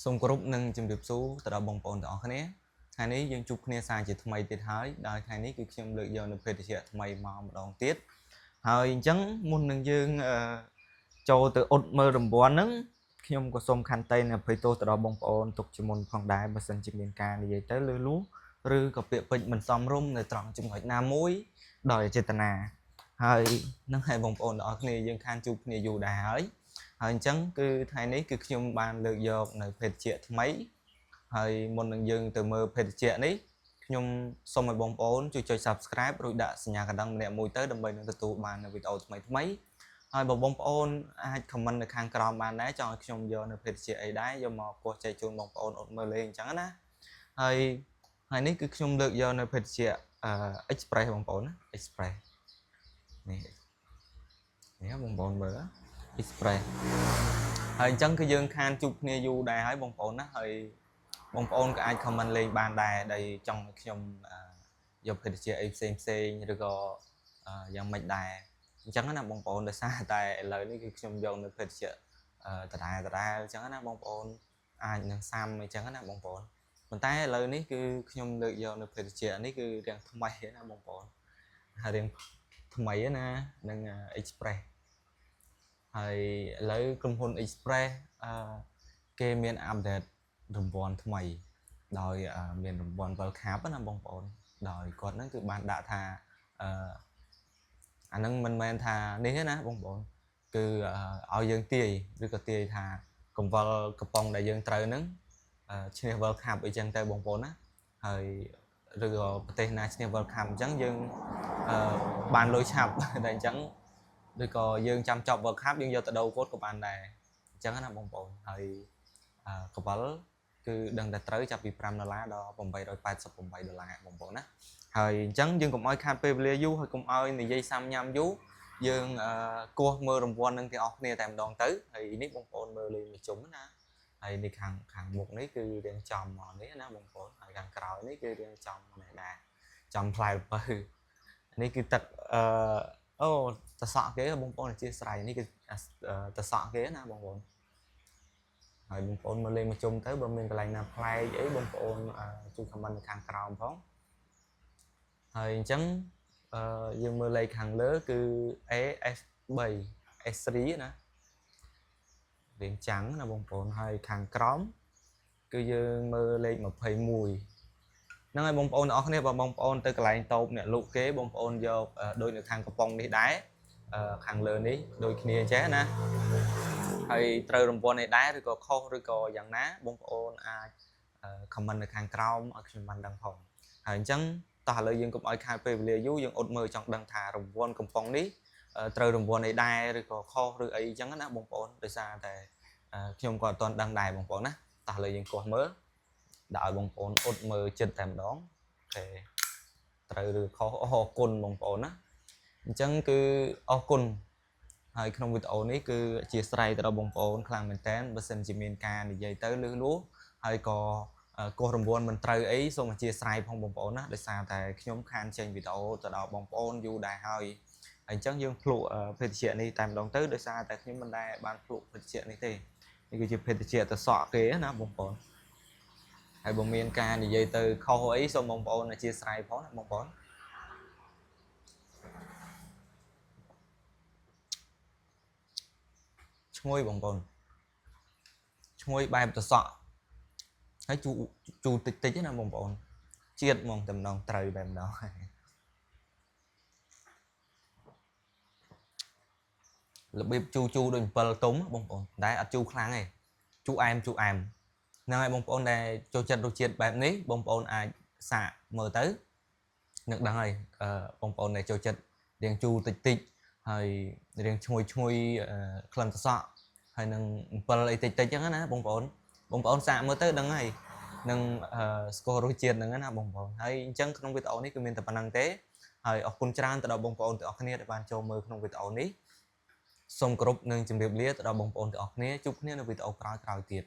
សូមគោរពនឹងជំរាបសួរទៅដល់បងប្អូនទាំងអស់គ្នាថ្ងៃនេះយើងជួបគ្នាសារជាថ្មីទៀតហើយដោយថ្ងៃនេះគឺខ្ញុំលើកយកនៅភេទជ្ជៈថ្មីមកម្ដងទៀតហើយអញ្ចឹងមុននឹងយើងចូលទៅអ៊ុតមើលរង្វាន់ហ្នឹងខ្ញុំក៏សូមខន្តីអភ័យទោសទៅដល់បងប្អូនទុកជាមុនផងដែរបើសិនជាមានការនិយាយទៅលឺលួឬក៏ពាក្យពេចន៍មិនសមរម្យនៅត្រង់ចំណុចណាមួយដោយចេតនាហើយនឹងឲ្យបងប្អូនទាំងអស់គ្នាយើងខានជួបគ្នាយូរដែរហើយអញ្ចឹងគឺថ្ងៃនេះគឺខ្ញុំបានលើកយកនៅភេទជ្ជៈថ្មីហើយមុននឹងយើងទៅមើលភេទជ្ជៈនេះខ្ញុំសូមឲ្យបងប្អូនជួយចុច Subscribe រួចដាក់សញ្ញាកណ្ដឹងម្នាក់មួយទៅដើម្បីនឹងទទួលបាននៅវីដេអូថ្មីហើយបងប្អូនអាច comment នៅខាងក្រោមបានដែរចង់ឲ្យខ្ញុំយកនៅភេទជ្ជៈអីដែរយកមកពោះចែកជូនបងប្អូនអត់មើលលេងអញ្ចឹងណាហើយនេះគឺខ្ញុំលើកយកនៅភេទជ្ជៈExpress បងប្អូនណា Express នេះបងប្អូនមើលExpress ហើយអញ្ចឹងគឺយើងខានជួបគ្នាយូរដែរហើយបងប្អូនណាហើយបងប្អូនក៏អាច comment លេងបានដែរដែលចង់ខ្ញុំយកភេទជ្ជៈអីផ្សេងឬក៏យ៉ាងម៉េចដែរអញ្ចឹងណាបងប្អូនដោយសារតែឥឡូវនេះគឺខ្ញុំយកនៅភេទជ្ជៈដដែលអញ្ចឹងណាបងប្អូនអាចនឹងសាំអញ្ចឹងណាបងប្អូនប៉ុន្តែឥឡូវនេះគឺខ្ញុំលើកយកនៅភេទជ្ជៈនេះគឺរៀងថ្មីណាបងប្អូនហើយរៀងថ្មីណានឹង Express ហើយឥឡូវក្រុមហ៊ុន Express គេមានអាប់ដេតរង្វាន់ថ្មីដោយមានរង្វាន់ World Cup ណាបងប្អូនដោយគាត់ហ្នឹងគឺបានដាក់ថាអាហ្នឹងមិនមែនថានេះទេណាបងប្អូនគឺឲ្យយើងទាយឬក៏ទាយថាកង្វល់កំប៉ុងដែលយើងត្រូវហ្នឹងឈ្នះ World Cup អីចឹងទៅបងប្អូនណាហើយឬក៏ប្រទេសណាឈ្នះ World Cup អញ្ចឹងយើងបានលុយឆាប់តែអញ្ចឹងឬក៏យើងចាំចប់ World Cup យើងយកទៅដូរគាត់ក៏បានដែរអញ្ចឹងណាបងប្អូនហើយកង្វល់គឺដឹងតែត្រូវចាប់ពី$5ដល់$888បងប្អូនណាហើយអញ្ចឹងយើងកុំឲ្យខាតពេលវេលាយូរហើយកុំឲ្យនិយាយសាំញ៉ាំយូរយើងគោះមើលរង្វាន់នឹងទាំងអស់គ្នាតែម្ដងទៅហើយនេះបងប្អូនមើលលេងមួយជុំណាហើយនេះខាងមុខនេះគឺរៀងចំមកនេះណាបងប្អូនហើយខាងក្រោយនេះគឺរៀងចំនេះដែរចំផ្លែល្ពៅនេះគឺទឹកអូតសក់គេបងប្អូនអធិស្ឋាននេះគឺតសក់គេណាបងប្អូនហើយបងប្អូនមើលលេងមកជុំទៅបើមានកន្លែងណាប្លែកអីបងប្អូនជួយ comment នៅខាងក្រោមផងហើយអញ្ចឹងយើងមើលលេខខាងលើគឺ AS3 S3 ណារៀងចាំងណាបងប្អូនហើយខាងក្រោមគឺយើងមើលលេខ21ហ្នឹងហើយបងប្អូនទាំងអស់គ្នាបើបងប្អូនទៅកន្លែងតូបអ្នកលក់គេបងប្អូនយកដូចនៅខាងកំប៉ុងនេះដែរខាងលើនេះដូចគ្នាអញ្ចឹងណាហើយត្រូវរង្វាន់នេះដែរឬក៏ខុសឬក៏យ៉ាងណាបងប្អូនអាច comment នៅខាងក្រោមឲ្យខ្ញុំបានដឹងផងហើយអញ្ចឹងតោះឥឡូវយើងកុំឲ្យខាតពេលវេលាយូរយើងអត់មើលចង់ដឹងថារង្វាន់កំប៉ុងនេះត្រូវរង្វាន់នេះដែរឬក៏ខុសឬអីអញ្ចឹងណាបងប្អូនដោយសារតែខ្ញុំក៏អត់ទាន់ដឹងដែរបងប្អូនណាតោះឥឡូវយើងគោះមើលដាក់ឲ្យបងប្អូនអត់មើលចិត្តតែម្ដងអូខេត្រូវឬខុសអរគុណបងប្អូនណាអញ្ចឹងគឺអរគុណហើយក្នុងវីដេអូនេះគឺអធិស្ឋានទៅដល់បងប្អូនខ្លាំងមែនតើបើសិនជាមានការនិយាយទៅលឺលួហើយក៏កោះរង្វាន់មិនត្រូវអីសូមអធិស្ឋានផងបងប្អូនណាដោយសារតែខ្ញុំខានចេញវីដេអូទៅដល់បងប្អូនយូរដែរហើយអញ្ចឹងយើងភ្លក់ភេទជ្ជៈនេះតែម្ដងទៅដោយសារតែខ្ញុំមិនដែលបានភ្លក់ភេទជ្ជៈនេះទេនេះគឺជាភេទជ្ជៈតសក់គេណាបងប្អូនហើយបើមានការនិយាយទៅខុសអីសូមបងប្អូនអធិស្ឋានផងណាបងប្អូនឈ្ងុយបងប្អូនឈ្ងុយបែបតសក់ហើយជូរតិចតិចណាបងប្អូនជាតិហ្មងតែម្ដងត្រូវបែបម្ដងរបៀបជូរដូច7ទុំបងប្អូនតែអត់ជូរខ្លាំងទេជូរអែមហ្នឹងហើយបងប្អូនដែលចូលចិត្តរសជាតិបែបនេះបងប្អូនអាចសាកមើលទៅនឹងដឹងហើយបងប្អូនដែលចូលចិត្តរៀងជូរតិចហើយរៀងឈ្ងុយក្លិនតសក់ហើយនឹង7អីតិចអញ្ចឹងណាបងប្អូនសាកមើលទៅដឹងហើយនឹងស្គាល់រសជាតិហ្នឹងណាបងប្អូនហើយអញ្ចឹងក្នុងវីដេអូនេះគឺមានតែប៉ុណ្្នឹងទេហើយអរគុណច្រើនទៅដល់បងប្អូនទាំងអស់គ្នាដែលបានចូលមើលក្នុងវីដេអូនេះសូមគោរពនិងជម្រាបលាទៅដល់បងប្អូនទាំងអស់គ្នាជួបគ្នានៅវីដេអូក្រោយទៀត